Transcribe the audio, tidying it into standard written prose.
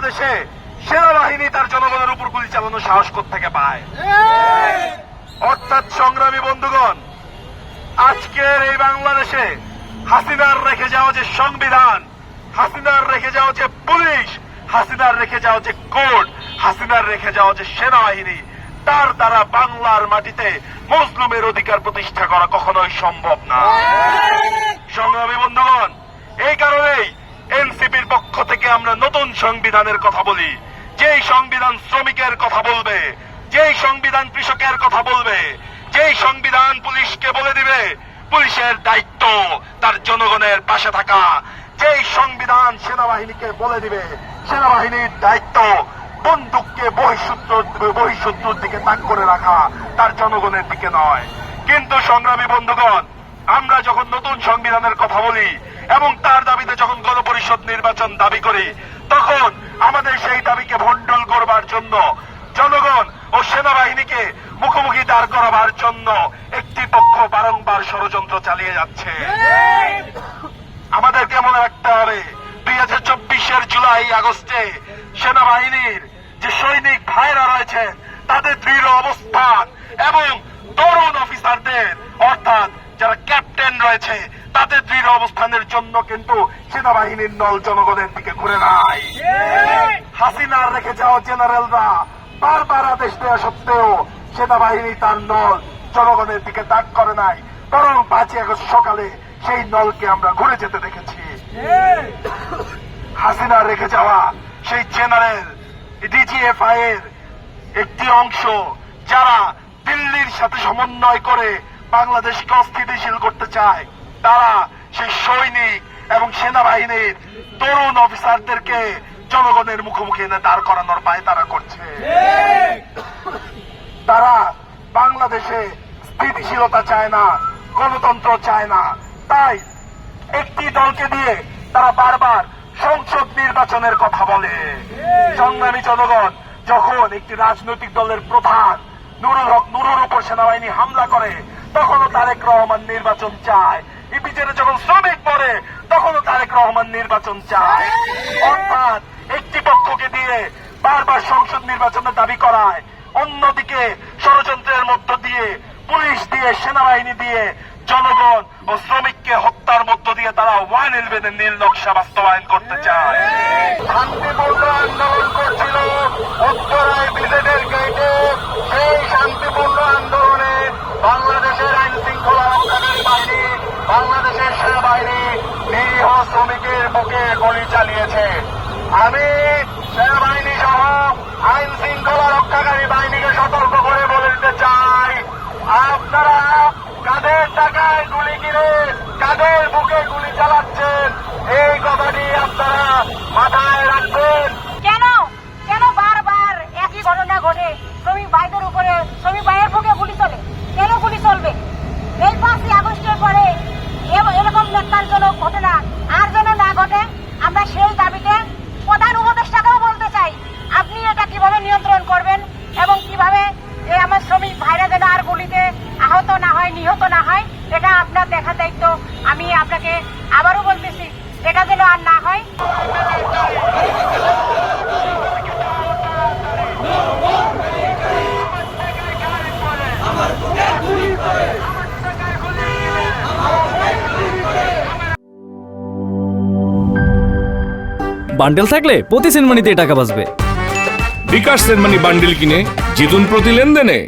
বাংলাদেশে সেনাবাহিনী তার জনগণের উপর গুলি চালানোর সাহস কোত্থেকে পায়? অর্থাৎ সংগ্রামী বন্ধুগণ, আজকের এই বাংলাদেশে হাসিনার রেখে যাওয়া যে সংবিধান, হাসিনার রেখে যাওয়া যে পুলিশ, হাসিনার রেখে যাওয়া যে কোর্ট, হাসিনার রেখে যাওয়া যে সেনাবাহিনী, তার দ্বারা বাংলার মাটিতে মুসলিমের অধিকার প্রতিষ্ঠা করা কখনোই সম্ভব না। সংগ্রামী বন্ধুগণ, এই কারণেই এনসিপির পক্ষ থেকে আমরা নতুন সংবিধানের কথা বলি, যেই সংবিধান শ্রমিকের কথা বলবে, যেই সংবিধান কৃষকের কথা বলবে, যেই সংবিধান পুলিশকে বলে দিবে পুলিশের দায়িত্ব তার জনগণের পাশে থাকা, যেই সংবিধান সেনাবাহিনীকে বলে দিবে সেনাবাহিনীর দায়িত্ব বন্দুককে বহিঃশত্রুর দিকে তাক করে রাখা, তার জনগণের দিকে নয়। কিন্তু সংগ্রামী বন্ধুগণ, আমরা যখন নতুন সংবিধানের কথা বলি এবং তার দাবিতে যখন গণপরিষদ নির্বাচন দাবি করি, তখন আমাদের সেই দাবিকে ভণ্ডুল করবার জন্য, জনগণ ও সেনাবাহিনীকে মুখোমুখি দাঁড় করাবার জন্য একটি পক্ষ বারংবার ষড়যন্ত্র চালিয়ে যাচ্ছে। আমাদেরকে মনে রাখতে হবে, 2024-এর জুলাই আগস্টে সেনাবাহিনীর যে সৈনিক ভাইরা রয়েছেন তাদের দৃঢ় অবস্থান এবং তরুণ অফিসারদের অর্থাৎ যারা ক্যাপ্টেন রয়েছে তাদের দৃঢ় অবস্থানের জন্য কিন্তু সেনাবাহিনীর নল জনগণের দিকে ঘুরে নাই। হাসিনার রেখে যাওয়া জেনারেলরা বারবার আদেশ দেওয়া সত্ত্বেও সেনাবাহিনী তার নল জনগণের দিকে তাক করে নাই, বরং 5 আগস্ট সকালে সেই নলকে আমরা ঘুরে যেতে দেখেছি। হাসিনা রেখে যাওয়া সেই জেনারেল ডিজিএফআই এর একটি অংশ যারা দিল্লির সাথে সমন্বয় করে বাংলাদেশকে অস্থিতিশীল করতে চায়, তারা সেই সৈনিক এবং সেনাবাহিনীর তরুণ অফিসারদেরকে জনগণের মুখোমুখি এনে দাঁড় করানোর পায় তারা করছে। তারা বাংলাদেশে স্থিতিশীলতা চায় না, গণতন্ত্র চায় না, তাই একটি দলকে দিয়ে তারা বারবার সংসদ নির্বাচনের কথা বলে। সংগ্রামী জনগণ, যখন একটি রাজনৈতিক দলের প্রধান নুরুল হক নুরুর উপর সেনাবাহিনী হামলা করে তখনও তারেক রহমান নির্বাচন চায়, ইপিজেডে যখন শ্রমিক পড়ে তখনও তারেক রহমান নির্বাচন চায়। অর্থাৎ একটি পক্ষকে দিয়ে বারবার সংসদ নির্বাচনের দাবি করায়, অন্যদিকে ষড়যন্ত্রের মধ্য দিয়ে পুলিশ দিয়ে সেনাবাহিনী দিয়ে জনগণ ও শ্রমিককে হত্যার মধ্য দিয়ে তারা 111 নীল নকশা বাস্তবায়ন করতে চায়। শান্তিপূর্ণ আন্দোলন করছিল উত্তরায় বিজেপির গেটে, সেই শান্তিপূর্ণ আন্দোলনে বাংলাদেশের আইন শৃঙ্খলা রক্ষাকারী বাহিনী, বাংলাদেশের সেনাবাহিনী নিরীহ শ্রমিকের বুকে গুলি চালিয়েছে। আমি সেনাবাহিনী সহ আইন শৃঙ্খলা রক্ষাকারী বাহিনীকে সতর্ক করে বলে দিতে চাই, আপনারা কাদের টাকায় গুলি কিনে কাদের বুকে গুলি চালাচ্ছেন, এই কথাটি আপনারা মাথায় রাখবেন। কেন কেন বারবার একই ঘটনা ঘটে? শ্রমিক ভাইদের উপরে, শ্রমিক ভাইয়ের বুকে গুলি চলে, কেন গুলি চলবে? এই 5 আগস্টের পরে এরকম ন্যাক্কারজনক ঘটনা আর যেন না ঘটে, আমরা সেই দাবিতে প্রধান উপদেষ্টাকেও বলতে চাই, আপনি এটা কিভাবে নিয়ন্ত্রণ করবেন এবং কিভাবে আমার শ্রমিক ভাইরা যেন আর গুলিতে আহত না হয়, নিহত না হয়, এটা আপনার দেখার দায়িত্ব। আমি আপনাকে আবারও বলতেছি, এটা যেন আর না হয়। বান্ডেল থাকলে প্রতি সেনমানিতে টাকা বাঁচবে। বিকাশ সেনমানি বান্ডেল কিনে জিতুন প্রতি লেনদেনে।